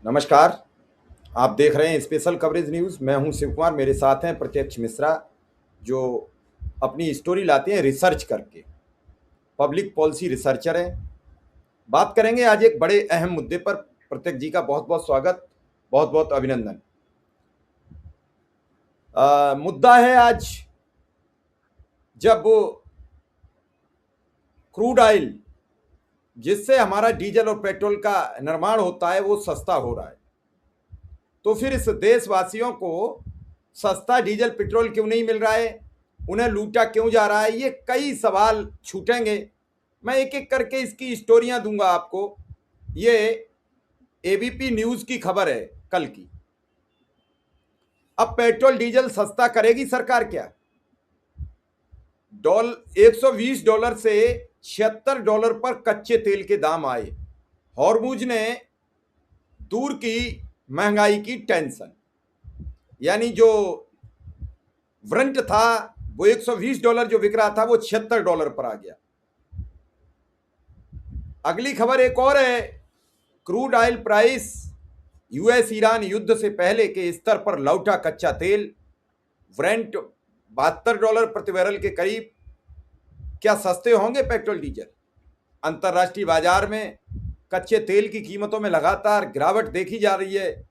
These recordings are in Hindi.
नमस्कार। आप देख रहे हैं स्पेशल कवरेज न्यूज़। मैं हूं शिव कुमार, मेरे साथ हैं प्रत्यक्ष मिश्रा, जो अपनी स्टोरी लाते हैं रिसर्च करके। पब्लिक पॉलिसी रिसर्चर हैं। बात करेंगे आज एक बड़े अहम मुद्दे पर। प्रत्यक्ष जी का बहुत बहुत स्वागत, बहुत बहुत अभिनंदन। मुद्दा है आज, जब क्रूड ऑयल जिससे हमारा डीजल और पेट्रोल का निर्माण होता है वो सस्ता हो रहा है, तो फिर इस देशवासियों को सस्ता डीजल पेट्रोल क्यों नहीं मिल रहा है, उन्हें लूटा क्यों जा रहा है, ये कई सवाल छूटेंगे। मैं एक एक करके इसकी स्टोरियां दूंगा आपको। ये एबीपी न्यूज़ की खबर है कल की। अब पेट्रोल डीजल सस्ता करेगी सरकार क्या? $120 से $76 पर कच्चे तेल के दाम आए। हॉर्मुज ने दूर की महंगाई की टेंशन, यानी जो ब्रेंट था वो $120 जो बिक रहा था वो $76 पर आ गया। अगली खबर एक और है, crude oil price US Iran युद्ध से पहले के स्तर पर लौटा। कच्चा तेल ब्रेंट $72 प्रति बैरल के करीब। क्या सस्ते होंगे पेट्रोल डीजल? अंतर्राष्ट्रीय बाजार में कच्चे तेल की कीमतों में लगातार गिरावट देखी जा रही है।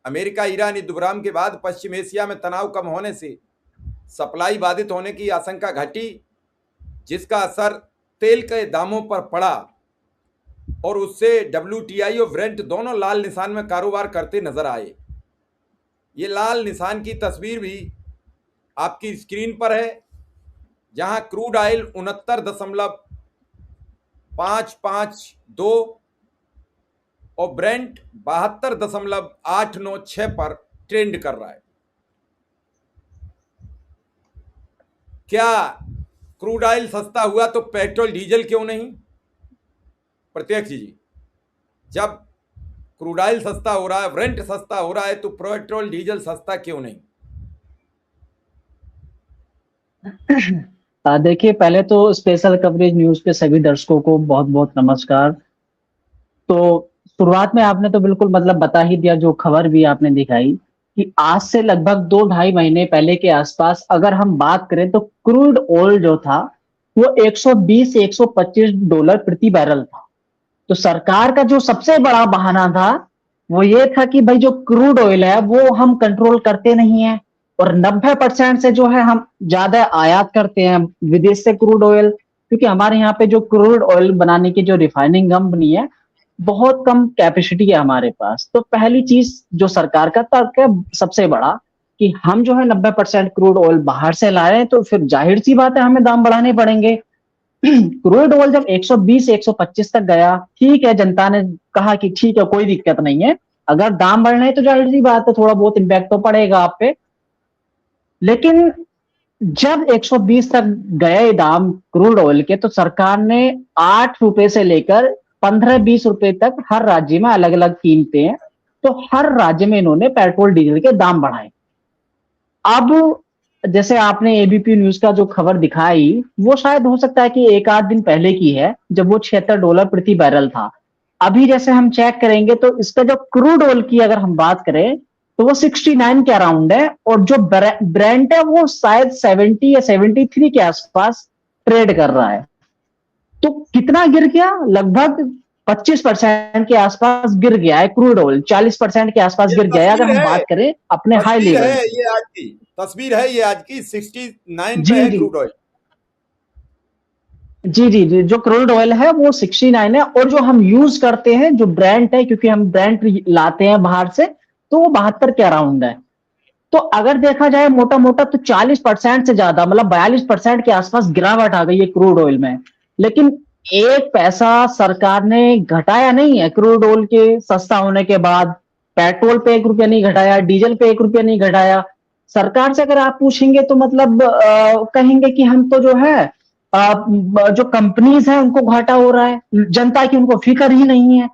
अमेरिका ईरान युद्धविराम के बाद पश्चिम एशिया में तनाव कम होने से सप्लाई बाधित होने की आशंका घटी, जिसका असर तेल के दामों पर पड़ा और उससे WTI और ब्रेंट दोनों लाल निशान में कारोबार करते नजर आए। ये लाल निशान की तस्वीर भी आपकी स्क्रीन पर है, जहां क्रूड ऑयल 69.552 और ब्रेंट 72.896 पर ट्रेंड कर रहा है। क्या क्रूड ऑयल सस्ता हुआ तो पेट्रोल डीजल क्यों नहीं? प्रत्यक्ष जी, जब क्रूड ऑयल सस्ता हो रहा है, ब्रेंट सस्ता हो रहा है, तो पेट्रोल डीजल सस्ता क्यों नहीं? देखिए, पहले तो स्पेशल कवरेज न्यूज के सभी दर्शकों को बहुत बहुत नमस्कार। तो शुरुआत में आपने तो बिल्कुल मतलब बता ही दिया, जो खबर भी आपने दिखाई कि आज से लगभग 2-2.5 महीने पहले के आसपास अगर हम बात करें तो क्रूड ऑयल जो था वो 120 से $125 प्रति बैरल था। तो सरकार का जो सबसे बड़ा बहाना था वो ये था कि भाई जो क्रूड ऑयल है वो हम कंट्रोल करते नहीं है, और 90% से जो है हम ज्यादा आयात करते हैं विदेश से क्रूड ऑयल, क्योंकि हमारे यहाँ पे जो क्रूड ऑयल बनाने की जो रिफाइनिंग कंपनी है बहुत कम कैपेसिटी है हमारे पास। तो पहली चीज जो सरकार का तर्क है सबसे बड़ा कि हम जो है 90% क्रूड ऑयल बाहर से ला रहे हैं, तो फिर जाहिर सी बात है हमें दाम बढ़ाने पड़ेंगे। क्रूड ऑयल जब 120 से 125 तक गया, ठीक है, जनता ने कहा कि ठीक है कोई दिक्कत नहीं है, अगर दाम बढ़ रहे हैं तो जाहिर सी बात है थोड़ा बहुत इंपैक्ट तो पड़ेगा आप पे। लेकिन जब 120 तक गए दाम क्रूड ऑयल के, तो सरकार ने ₹8 से लेकर ₹15-20 तक हर राज्य में अलग अलग कीमतें हैं, तो हर राज्य में इन्होंने पेट्रोल डीजल के दाम बढ़ाए। अब जैसे आपने एबीपी न्यूज का जो खबर दिखाई वो शायद हो सकता है कि एक आध दिन पहले की है, जब वो $76 प्रति बैरल था। अभी जैसे हम चेक करेंगे तो इसका जो क्रूड ऑयल की अगर हम बात करें तो वो 69 के अराउंड है, और जो ब्रेंट है वो शायद 70 या 73 के आसपास ट्रेड कर रहा है। तो कितना गिर गया? लगभग 25% के आसपास गिर गया है क्रूड ऑयल, 40% के आसपास ये गिर गया है अगर तस्वीर हम है, बात करें अपने हाई तस्वीर लेवल है, से। ये आज की तस्वीर है, ये आज की 69 पे जी है जी क्रूड ऑयल। जी जी जी, जो क्रूड ऑयल है वो 69 है, और जो हम यूज करते हैं जो ब्रेंट है, क्योंकि हम ब्रेंट लाते हैं बाहर से, तो वो 72 के अराउंड है। तो अगर देखा जाए मोटा मोटा तो 40% से ज्यादा, मतलब 42% के आसपास गिरावट आ गई है क्रूड ऑयल में। लेकिन एक पैसा सरकार ने घटाया नहीं है क्रूड ऑयल के सस्ता होने के बाद। पेट्रोल पे ₹1 नहीं घटाया, डीजल पे ₹1 नहीं घटाया। सरकार से अगर आप पूछेंगे तो मतलब कहेंगे कि हम तो जो है जो कंपनीज है उनको घाटा हो रहा है, जनता की उनको फिक्र ही नहीं है।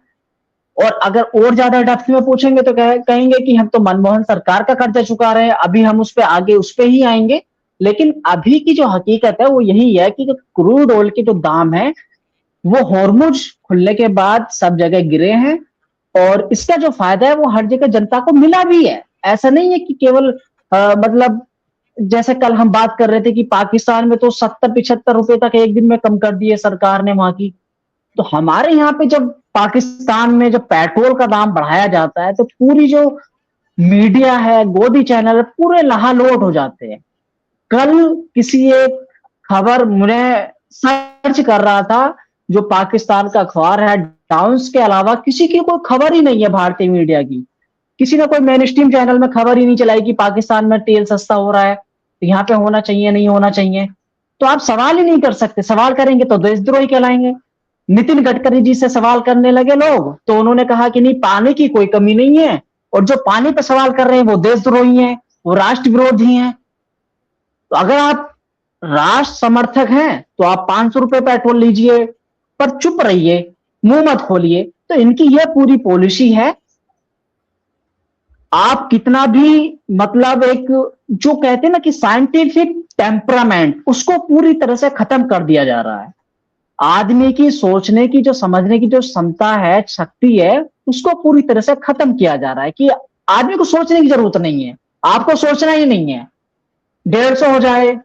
और अगर और ज्यादा डेप्थ में पूछेंगे तो कहेंगे कि हम तो मनमोहन सरकार का कर्जा चुका रहे हैं, अभी हम उस पर आगे उस पर ही आएंगे। लेकिन अभी की जो हकीकत है वो यही है कि जो क्रूड ऑयल के जो दाम है वो हॉर्मुज खुलने के बाद सब जगह गिरे हैं, और इसका जो फायदा है वो हर जगह जनता को मिला भी है। ऐसा नहीं है कि केवल मतलब जैसे कल हम बात कर रहे थे कि पाकिस्तान में तो 70-75 रुपए तक एक दिन में कम कर दिए सरकार ने वहां की। तो हमारे यहाँ पे जब पाकिस्तान में जब पेट्रोल का दाम बढ़ाया जाता है तो पूरी जो मीडिया है, गोदी चैनल है, पूरे लहालोट हो जाते हैं। कल किसी एक खबर मुझे सर्च कर रहा था, जो पाकिस्तान का अखबार है, टाउन्स के अलावा किसी की कोई खबर ही नहीं है भारतीय मीडिया की। किसी ने कोई मेन स्ट्रीम चैनल में खबर ही नहीं चलाई कि पाकिस्तान में तेल सस्ता हो रहा है, तो यहाँ पे होना चाहिए नहीं होना चाहिए। तो आप सवाल ही नहीं कर सकते, सवाल करेंगे तो देशद्रोही कहलाएंगे। नितिन गडकरी जी से सवाल करने लगे लोग तो उन्होंने कहा कि नहीं, पानी की कोई कमी नहीं है, और जो पानी पे सवाल कर रहे हैं वो देशद्रोही हैं, वो राष्ट्र विरोधी हैं। तो अगर आप राष्ट्र समर्थक हैं तो आप 500 रुपए पेट्रोल लीजिए, पर चुप रहिए, मुंह मत खोलिए। तो इनकी यह पूरी पॉलिसी है। आप कितना भी मतलब एक जो कहते हैं ना कि साइंटिफिक टेम्परामेंट, उसको पूरी तरह से खत्म कर दिया जा रहा है। आदमी की सोचने की, जो समझने की जो क्षमता है, शक्ति है, उसको पूरी तरह से खत्म किया जा रहा है कि आदमी को सोचने की जरूरत नहीं है, आपको सोचना ही नहीं है। 150 हो जाए,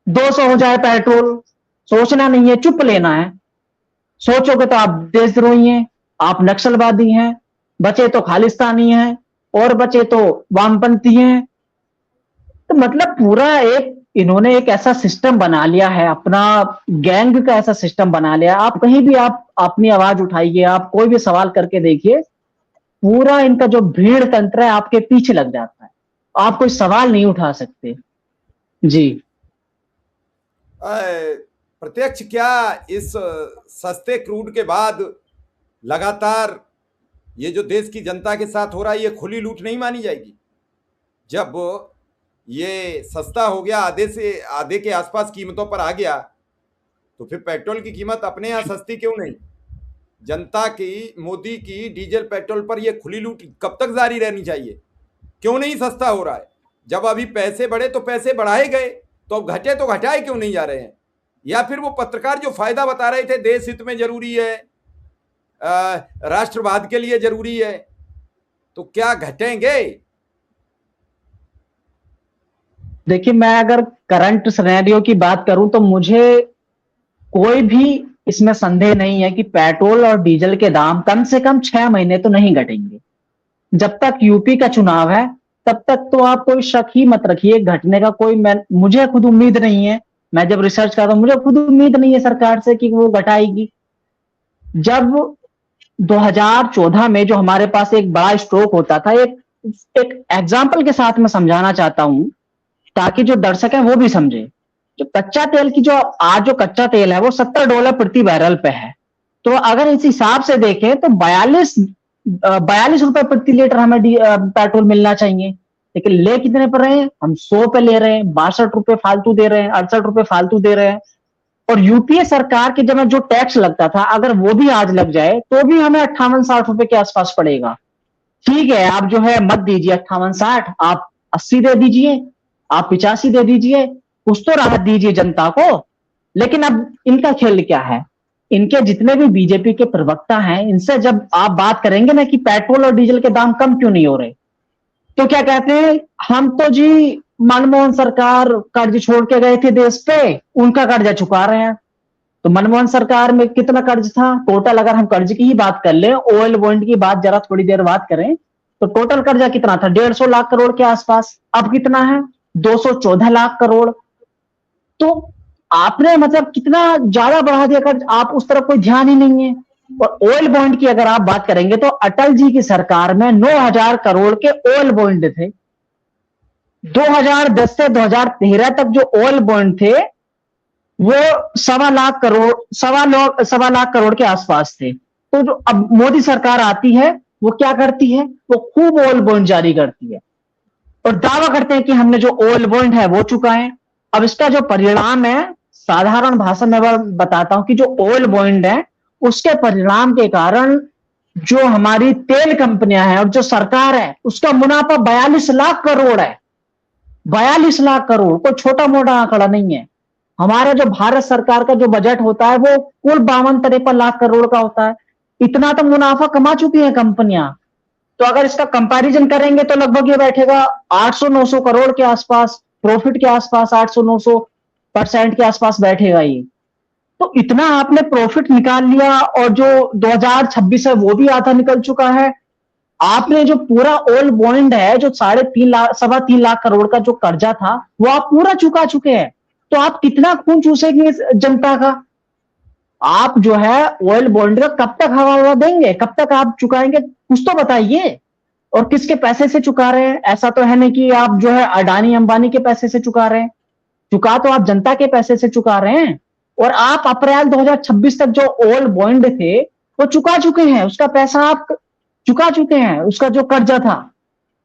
200 हो जाए पेट्रोल, सोचना नहीं है, चुप लेना है। सोचोगे तो आप देशद्रोही हैं, आप नक्सलवादी हैं, बचे तो खालिस्तानी हैं, और बचे तो वामपंथी हैं। तो मतलब पूरा एक इन्होंने एक ऐसा सिस्टम बना लिया है, अपना गैंग का ऐसा सिस्टम बना लिया। आप कहीं भी आप अपनी आवाज उठाइए, आप कोई भी सवाल करके देखिए, पूरा इनका जो भीड़ तंत्र है आपके पीछे लग जाता है, आप कोई सवाल नहीं उठा सकते। जी। प्रत्यक्ष क्या इस सस्ते क्रूड के बाद लगातार ये जो देश की जनता के साथ हो रहा है, ये खुली लूट नहीं मानी जाएगी? जब ये सस्ता हो गया, आधे से आधे के आसपास कीमतों पर आ गया, तो फिर पेट्रोल की कीमत अपने यहाँ सस्ती क्यों नहीं? जनता की, मोदी की डीजल पेट्रोल पर ये खुली लूट कब तक जारी रहनी चाहिए? क्यों नहीं सस्ता हो रहा है? जब अभी पैसे बढ़े तो पैसे बढ़ाए गए, तो अब घटे तो घटाए क्यों नहीं जा रहे हैं? या फिर वो पत्रकार जो फायदा बता रहे थे, देश हित में जरूरी है, राष्ट्रवाद के लिए जरूरी है, तो क्या घटेंगे? देखिए, मैं अगर करंट सिनेरियो की बात करूं तो मुझे कोई भी इसमें संदेह नहीं है कि पेट्रोल और डीजल के दाम कम से कम 6 महीने तो नहीं घटेंगे। जब तक यूपी का चुनाव है तब तक तो आप कोई शक ही मत रखिए, घटने का कोई मुझे खुद उम्मीद नहीं है। मैं जब रिसर्च करता हूं, मुझे खुद उम्मीद नहीं है सरकार से कि वो घटाएगी। जब 2014 में जो हमारे पास एक बड़ा स्ट्रोक होता था, एक एग्जाम्पल के साथ मैं समझाना चाहता हूं ताकि जो दर्शक है वो भी समझे। जो कच्चा तेल की जो आज जो कच्चा तेल है वो $70 प्रति बैरल पे है। तो अगर इस हिसाब से देखें तो 42 रुपए प्रति लीटर हमें पेट्रोल मिलना चाहिए, लेकिन ले कितने पर रहे हैं हम? 100 पे ले रहे हैं, 62 रुपए फालतू दे रहे हैं, 68 रुपए फालतू दे रहे हैं। और यूपीए सरकार के जब जो टैक्स लगता था, अगर वो भी आज लग जाए तो भी हमें 58-60 रुपए के आसपास पड़ेगा। ठीक है, आप जो है मत दीजिए 58-60, आप 80 दे दीजिए, आप 85 दे दीजिए, कुछ तो राहत दीजिए जनता को। लेकिन अब इनका खेल क्या है? इनके जितने भी बीजेपी के प्रवक्ता हैं, इनसे जब आप बात करेंगे ना कि पेट्रोल और डीजल के दाम कम क्यों नहीं हो रहे, तो क्या कहते हैं, हम तो जी मनमोहन सरकार कर्ज छोड़ के गए थे देश पे, उनका कर्जा चुका रहे हैं। तो मनमोहन सरकार में कितना कर्ज था टोटल? अगर हम कर्ज की ही बात कर लें, ऑयल बॉन्ड की बात जरा थोड़ी देर बात करें, तो टोटल कर्जा कितना था? 150 लाख करोड़ के आसपास। अब कितना है? 214 लाख करोड़। तो आपने मतलब कितना ज्यादा बढ़ा दिया कर्ज, आप उस तरफ कोई ध्यान ही नहीं है। और ऑयल बॉन्ड की अगर आप बात करेंगे तो अटल जी की सरकार में 9,000 करोड़ के ऑयल बॉन्ड थे। 2010 से 2013 तक जो ऑयल बॉन्ड थे वो 1.25 लाख करोड़ के आसपास थे। तो जो अब मोदी सरकार आती है वो क्या करती है? वो खूब ऑयल बॉन्ड जारी करती है और दावा करते हैं कि हमने जो ऑयल बॉन्ड है वो चुकाएं। अब इसका जो परिणाम है, साधारण भाषा में मैं बताता हूं कि जो ऑयल बॉन्ड है उसके परिणाम के कारण जो हमारी तेल कंपनियां हैं और जो सरकार है उसका मुनाफा 42 लाख करोड़ है। 42 लाख करोड़ कोई छोटा मोटा आंकड़ा नहीं है। हमारा जो भारत सरकार का जो बजट होता है वो कुल 52-53 लाख करोड़ का होता है। इतना तो मुनाफा कमा चुकी है कंपनियां। तो अगर इसका कंपैरिजन करेंगे तो लगभग ये बैठेगा 800-900 करोड़ के आसपास, प्रॉफिट के आसपास 800-900% के आसपास बैठेगा ये। तो इतना आपने प्रॉफिट निकाल लिया और जो 2026 है वो भी आधा निकल चुका है। आपने जो पूरा ओल्ड बॉन्ड है, जो 3.5 लाख 3.25 लाख करोड़ का जो कर्जा था, वो आप पूरा चुका चुके हैं। तो आप कितना खून चूसेंगे इस जनता का? आप जो है ऑयल बॉन्ड का कब तक हवा देंगे, कब तक आप चुकाएंगे, कुछ तो बताइए। और किसके पैसे से चुका रहे हैं? ऐसा तो है नहीं कि आप जो है अडानी अंबानी के पैसे से चुका रहे हैं। चुका तो आप जनता के पैसे से चुका रहे हैं। और आप अप्रैल 2026 तक जो ओल्ड बॉन्ड थे वो चुका चुके हैं, उसका पैसा आप चुका चुके हैं, उसका जो कर्जा था।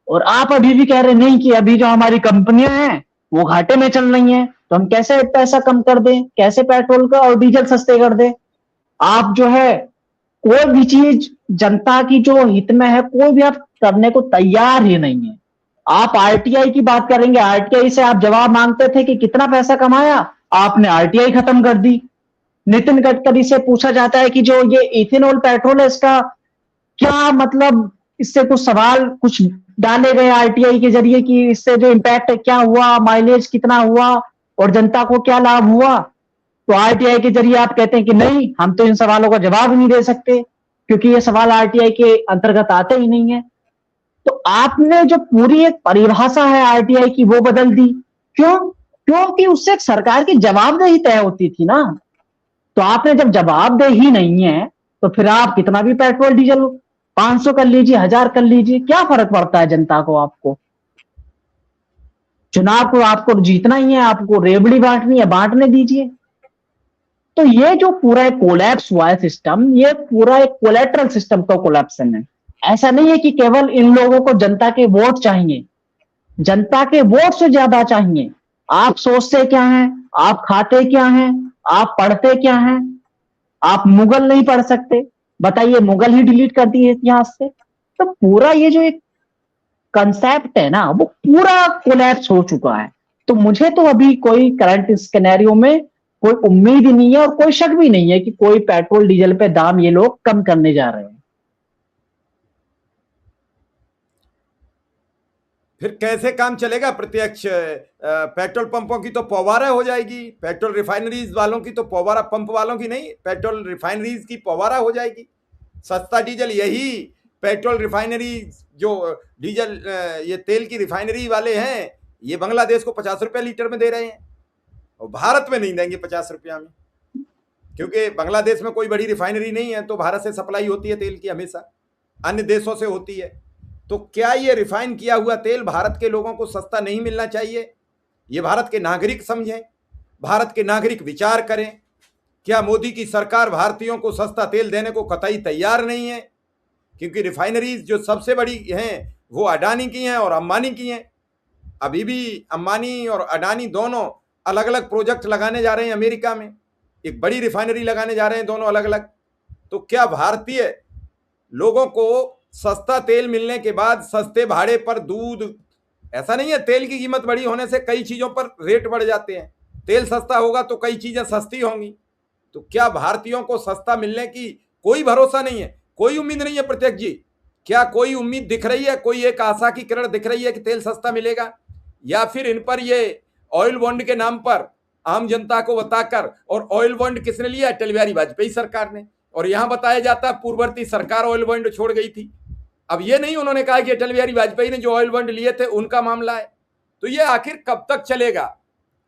और आप अभी भी कह रहे नहीं कि अभी जो हमारी कंपनियां हैं वो घाटे में चल रही हैं, तो हम कैसे पैसा कम कर दें, कैसे पेट्रोल का और डीजल सस्ते कर दें। आप जो है कोई भी चीज जनता की जो हित में है कोई भी आप करने को तैयार ही नहीं है। आप आरटीआई की बात करेंगे, आरटीआई से आप जवाब मांगते थे कि कितना पैसा कमाया, आपने आरटीआई खत्म कर दी। नितिन गडकरी से पूछा जाता है कि जो ये इथेनॉल पेट्रोल है इसका क्या मतलब, इससे कुछ सवाल कुछ डाले गए आरटीआई के जरिए कि इससे जो इम्पैक्ट क्या हुआ, माइलेज कितना हुआ और जनता को क्या लाभ हुआ। तो आरटीआई के जरिए आप कहते हैं कि नहीं, हम तो इन सवालों का जवाब नहीं दे सकते क्योंकि ये सवाल आरटीआई के अंतर्गत आते ही नहीं है। तो आपने जो पूरी एक परिभाषा है आरटीआई की वो बदल दी। क्यों? क्योंकि उससे एक सरकार की जवाबदेही तय होती थी ना। तो आपने जब जवाबदेही नहीं है तो फिर आप कितना भी पेट्रोल डीजल 500 कर लीजिए, 1000 कर लीजिए, क्या फर्क पड़ता है जनता को? आपको चुनाव को आपको जीतना ही है, आपको रेवड़ी बांटनी है, बांटने दीजिए। तो ये जो पूरा एक कोलैप्स हुआ है सिस्टम, ये पूरा एक कोलेट्रल सिस्टम का कोलैप्सन है। ऐसा नहीं है कि केवल इन लोगों को जनता के वोट चाहिए, जनता के वोट से ज्यादा चाहिए। आप सोचते क्या हैं, आप खाते क्या हैं, आप पढ़ते क्या हैं? आप मुगल नहीं पढ़ सकते, बताइए, मुगल ही डिलीट कर दिए इतिहास से। तो पूरा ये जो एक कंसेप्ट है ना वो पूरा कोलैप्स हो चुका है। तो मुझे तो अभी कोई करंट स्केनेरियो में कोई उम्मीद ही नहीं है और कोई शक भी नहीं है कि कोई पेट्रोल डीजल पे दाम ये लोग कम करने जा रहे हैं। फिर कैसे काम चलेगा? प्रत्यक्ष पेट्रोल पंपों की तो पौवारा हो जाएगी, पेट्रोल रिफाइनरीज वालों की तो पौवारा, पंप वालों की नहीं, पेट्रोल रिफाइनरीज की पौवारा हो जाएगी। सस्ता डीजल यही पेट्रोल रिफाइनरीज जो डीजल ये तेल की रिफाइनरी वाले हैं, ये बांग्लादेश को 50 रुपये लीटर में दे रहे हैं और भारत में नहीं देंगे 50 रुपया में, क्योंकि बांग्लादेश में कोई बड़ी रिफाइनरी नहीं है, तो भारत से सप्लाई होती है तेल की, हमेशा अन्य देशों से होती है। तो क्या ये रिफाइन किया हुआ तेल भारत के लोगों को सस्ता नहीं मिलना चाहिए? ये भारत के नागरिक समझें, भारत के नागरिक विचार करें। क्या मोदी की सरकार भारतीयों को सस्ता तेल देने को कतई तैयार नहीं है? क्योंकि रिफाइनरीज जो सबसे बड़ी हैं वो अडानी की हैं और अंबानी की हैं। अभी भी अंबानी और अडानी दोनों अलग अलग प्रोजेक्ट लगाने जा रहे हैं अमेरिका में, एक बड़ी रिफाइनरी लगाने जा रहे हैं दोनों अलग अलग। तो क्या भारतीय लोगों को सस्ता तेल मिलने के बाद सस्ते भाड़े पर दूध, ऐसा नहीं है तेल की कीमत बढ़ी होने से कई चीज़ों पर रेट बढ़ जाते हैं, तेल सस्ता होगा तो कई चीज़ें सस्ती होंगी। तो क्या भारतीयों को सस्ता मिलने की कोई भरोसा नहीं है, कोई उम्मीद नहीं है? प्रत्यक्ष जी, क्या कोई उम्मीद दिख रही है, कोई एक आशा की किरण दिख रही है कि तेल सस्ता मिलेगा? या फिर इन पर ये ऑयल बॉन्ड के नाम पर आम जनता को बताकर, और ऑयल बॉन्ड किसने लिया? अटल बिहारी वाजपेयी सरकार ने। और यहां बताया जाता है पूर्ववर्ती सरकार ऑयल बॉन्ड छोड़ गई थी। अब ये नहीं उन्होंने कहा कि अटल बिहारी वाजपेयी ने जो ऑयल बॉन्ड लिए थे उनका मामला है। तो ये आखिर कब तक चलेगा,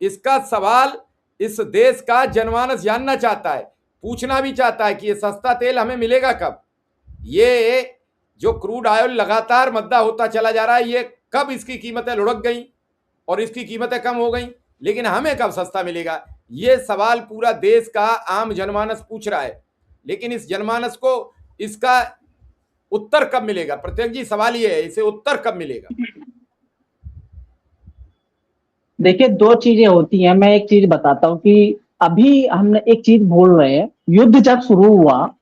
इसका सवाल इस देश का जनमानस जानना चाहता है, पूछना भी चाहता है कि ये सस्ता तेल हमें मिलेगा कब? ये जो क्रूड ऑयल लगातार मद्दा होता चला जा रहा है, ये कब इसकी कीमतें लुढ़क गई और इसकी कीमतें कम हो गई, लेकिन हमें कब सस्ता मिलेगा? ये सवाल पूरा देश का आम जनमानस पूछ रहा है। लेकिन इस जनमानस को इसका उत्तर कब मिलेगा? प्रत्यक्ष जी, सवाल ये है, इसे उत्तर कब मिलेगा? देखिए, दो चीजें होती हैं। मैं एक चीज बताता हूं कि अभी हमने एक चीज भूल रहे हैं। युद्ध जब शुरू हुआ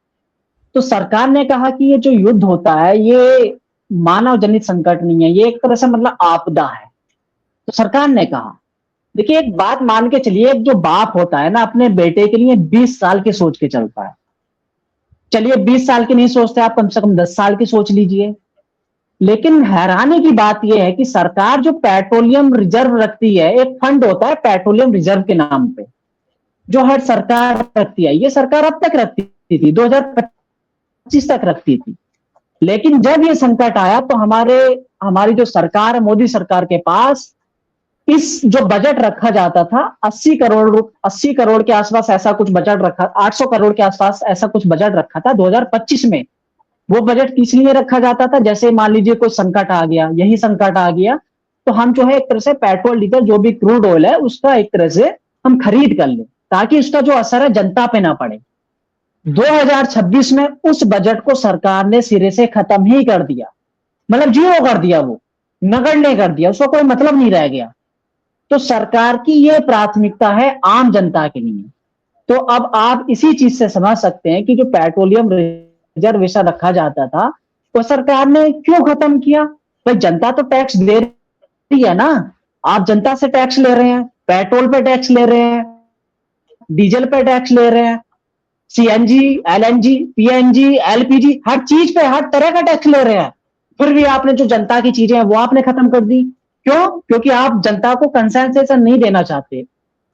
तो सरकार ने कहा कि ये जो युद्ध होता है ये मानव जनित संकट नहीं है, ये एक तरह से मतलब आपदा है। तो सरकार ने कहा, देखिए एक बात मान के चलिए, एक जो बाप होता है ना अपने बेटे के लिए 20 साल के सोच के चलता है। चलिए 20 साल की नहीं सोचते आप, कम से कम 10 साल की सोच लीजिए। लेकिन हैरानी की बात यह है कि सरकार जो पेट्रोलियम रिजर्व रखती है, एक फंड होता है पेट्रोलियम रिजर्व के नाम पे, जो हर सरकार रखती है, ये सरकार अब तक रखती थी, 2025 तक रखती थी। लेकिन जब ये संकट आया तो हमारी जो सरकार है, मोदी सरकार के पास इस जो बजट रखा जाता था 80 करोड़ के आसपास ऐसा कुछ बजट रखा, 800 करोड़ के आसपास ऐसा कुछ बजट रखा था 2025 में। वो बजट किस लिए रखा जाता था? जैसे मान लीजिए कोई संकट आ गया, यही संकट आ गया, तो हम जो है एक तरह से पेट्रोल डीजल जो भी क्रूड ऑयल है उसका एक तरह से हम खरीद कर लें, ताकि उसका जो असर है जनता पे ना पड़े। 2026 में उस बजट को सरकार ने सिरे से खत्म ही कर दिया, मतलब जीरो कर दिया, वो नगण्य कर दिया, उसका कोई मतलब नहीं रह गया। तो सरकार की ये प्राथमिकता है आम जनता के लिए। तो अब आप इसी चीज से समझ सकते हैं कि जो पेट्रोलियम रिजर्वेशन रखा जाता था वो सरकार ने क्यों खत्म किया। भाई जनता तो टैक्स दे रही है ना, आप जनता से टैक्स ले रहे हैं, पेट्रोल पे टैक्स ले रहे हैं, डीजल पे टैक्स ले रहे हैं, सीएनजी, एलएनजी, पीएनजी, एलपीजी, हर चीज पे हर तरह का टैक्स ले रहे हैं। फिर भी आपने जो जनता की चीजें हैं वो आपने खत्म कर दी। क्यों? क्योंकि आप जनता को कंसेंसेशन नहीं देना चाहते,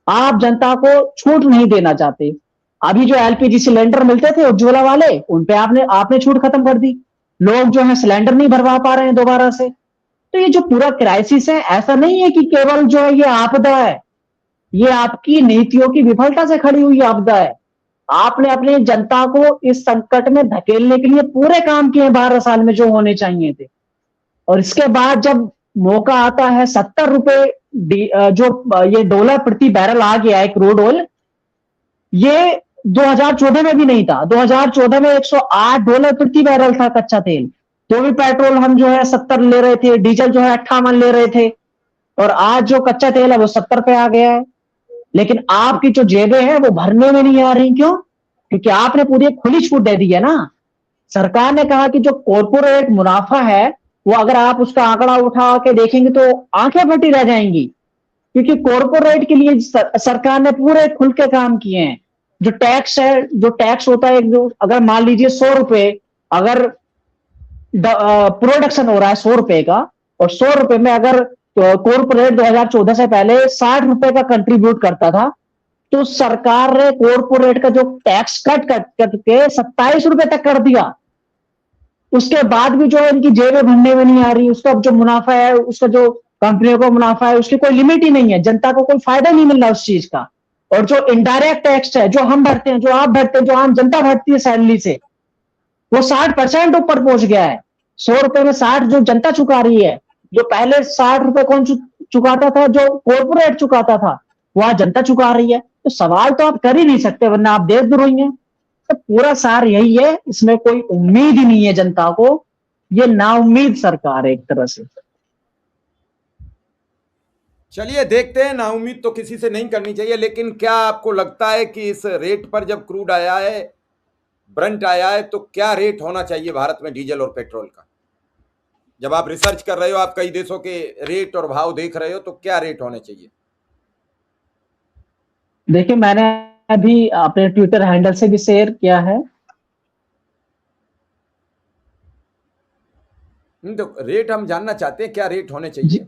आप जनता को छूट नहीं देना चाहते। अभी जो एलपीजी सिलेंडर मिलते थे उज्ज्वला वाले, उन पे आपने छूट खत्म कर दी। लोग जो है सिलेंडर नहीं भरवा पा रहे हैं दोबारा से। तो ये जो पूरा क्राइसिस है, ऐसा नहीं है कि केवल जो है ये आपदा है, ये आपकी नीतियों की विफलता से खड़ी हुई आपदा है। आपने अपनी जनता को इस संकट में धकेलने के लिए पूरे काम किए 12 साल में जो होने चाहिए थे, और इसके बाद जब मौका आता है 70 रुपए जो ये डॉलर प्रति बैरल आ गया है क्रूड ऑयल, ये 2014 में भी नहीं था। 2014 में $108 प्रति बैरल था कच्चा तेल, तो भी पेट्रोल हम जो है 70 ले रहे थे, डीजल जो है 58 ले रहे थे, और आज जो कच्चा तेल है वो 70 पे आ गया है। लेकिन आपकी जो जेबें हैं वो भरने में नहीं आ रही। क्यों? क्योंकि आपने पूरी एक खुली छूट दे दी है ना। सरकार ने कहा कि जो कॉर्पोरेट मुनाफा है वो अगर आप उसका आंकड़ा उठा के देखेंगे तो आंखें फटी रह जाएंगी, क्योंकि कॉर्पोरेट के लिए सरकार ने पूरे खुल के काम किए हैं। जो टैक्स है, जो टैक्स होता है, जो अगर मान लीजिए 100 रुपए अगर प्रोडक्शन हो रहा है 100 रुपए का, और 100 रुपए में अगर कॉर्पोरेट 2014 से पहले 60 रुपए का कंट्रीब्यूट करता था, तो सरकार ने कॉर्पोरेट का जो टैक्स कट करके 27 रुपए तक कर दिया। उसके बाद भी जो है इनकी जेबें भरने में नहीं आ रही, उसका जो मुनाफा है, उसका जो कंपनियों को मुनाफा है, उसकी कोई लिमिट ही नहीं है, जनता को कोई फायदा नहीं मिल रहा उस चीज का। और जो इनडायरेक्ट टैक्स है, जो हम भरते हैं, जो आप भरते हैं, जो आम जनता भरती है सैलरी से, वो 60% ऊपर पहुंच गया है। 100 रुपए में 60 जो जनता चुका रही है, जो पहले 60 रुपए कौन चुकाता था? जो कॉर्पोरेट चुकाता था, वह जनता चुका रही है। तो सवाल तो आप कर ही नहीं सकते, वरना आप देशद्रोही हैं। तो पूरा सार यही है, इसमें कोई उम्मीद ही नहीं है जनता को, ये नाउम्मीद सरकार है एक तरह से। चलिए देखते हैं, नाउम्मीद तो किसी से नहीं करनी चाहिए, लेकिन क्या आपको लगता है कि इस रेट पर जब क्रूड आया है, ब्रंट आया है, तो क्या रेट होना चाहिए भारत में डीजल और पेट्रोल का? जब आप रिसर्च कर रहे हो, आप कई देशों के रेट और भाव देख रहे हो, तो क्या रेट होने चाहिए? देखिए, मैंने अभी अपने ट्विटर हैंडल से भी शेयर किया है। तो रेट हम जानना चाहते हैं, क्या रेट होने चाहिए?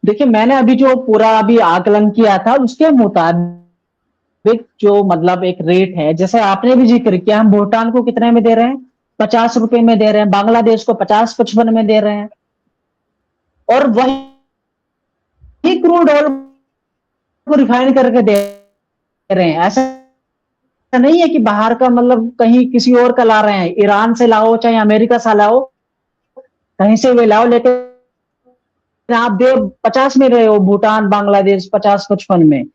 देखिए, मैंने अभी जो पूरा अभी आकलन किया था उसके मुताबिक जो मतलब एक रेट है, जैसे आपने भी जिक्र किया, हम भूटान को कितने में दे रहे हैं? 50 रुपए में दे रहे हैं, बांग्लादेश को 50-55 में दे रहे हैं, और वही क्रूड ऑयल को रिफाइन करके दे रहे हैं। ऐसा नहीं है कि बाहर का मतलब कहीं किसी और का ला रहे हैं, ईरान से लाओ चाहे अमेरिका से लाओ, कहीं से भी लाओ, लेकिन आप दे 50 में रहे हो, भूटान बांग्लादेश 50-55 में।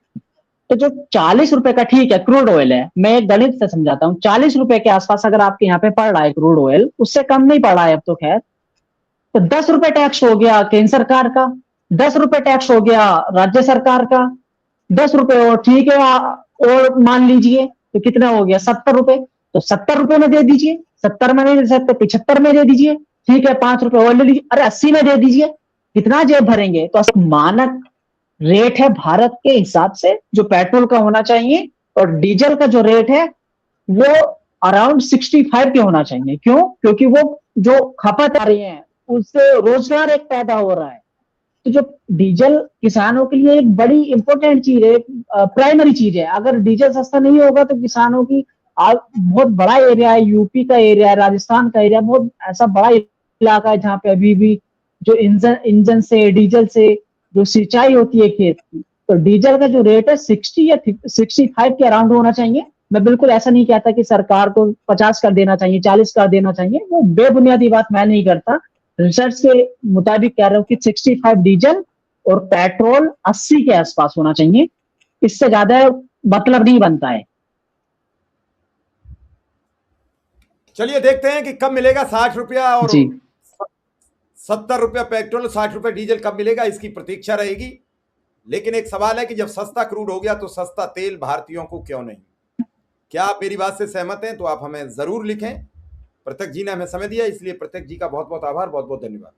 तो जो 40 रुपए का, ठीक है क्रूड ऑयल है, मैं एक गणित से समझाता हूँ, 40 रुपए के आसपास अगर आपके यहाँ पे पड़ रहा है क्रूड ऑयल, उससे कम नहीं पड़ रहा है अब तो खैर, तो 10 रुपए टैक्स हो गया केंद्र सरकार का, 10 रुपए टैक्स हो गया राज्य सरकार का, 10 रुपए और ठीक है, और मान लीजिए तो कितना हो गया? 70 रुपए। तो 70 रुपए में दे दीजिए, 70 में नहीं दे सकते 75 में दे दीजिए, ठीक है 5 रुपए और ले लीजिए, अरे 80 में दे दीजिए, कितना जेब भरेंगे? तो मानक रेट है भारत के हिसाब से जो पेट्रोल का होना चाहिए, और डीजल का जो रेट है वो अराउंड 65 के होना चाहिए। क्यों? क्योंकि वो जो खपत आ रही है उससे रोजगार एक पैदा हो रहा है। तो जो डीजल किसानों के लिए एक बड़ी इंपॉर्टेंट चीज है, प्राइमरी चीज है। अगर डीजल सस्ता नहीं होगा तो किसानों की बहुत बड़ा एरिया है, यूपी का एरिया है, राजस्थान का एरिया, बहुत ऐसा बड़ा इलाका है जहाँ पे अभी भी जो इंजन इंजन से डीजल से जो सिंचाई होती है खेत की, तो डीजल का जो रेट है 60 या 65 के अराउंड होना चाहिए। मैं बिल्कुल ऐसा नहीं कहता कि सरकार को 50 कर देना चाहिए, 40 कर देना चाहिए, वो बेबुनियादी बात मैं नहीं करता। रिसर्च के मुताबिक कह रहा हूँ कि 65 डीजल और पेट्रोल 80 के आसपास होना चाहिए। इससे ज्यादा मतलब नहीं बनता है। चलिए देखते हैं कि कब मिलेगा 60 रुपया और जी 70 रुपया पेट्रोल, 60 रुपया डीजल कब मिलेगा, इसकी प्रतीक्षा रहेगी। लेकिन एक सवाल है कि जब सस्ता क्रूड हो गया तो सस्ता तेल भारतीयों को क्यों नहीं? क्या आप मेरी बात से सहमत हैं? तो आप हमें जरूर लिखें। प्रत्यक्ष जी ने हमें समय दिया, इसलिए प्रत्यक्ष जी का बहुत बहुत आभार, बहुत बहुत धन्यवाद।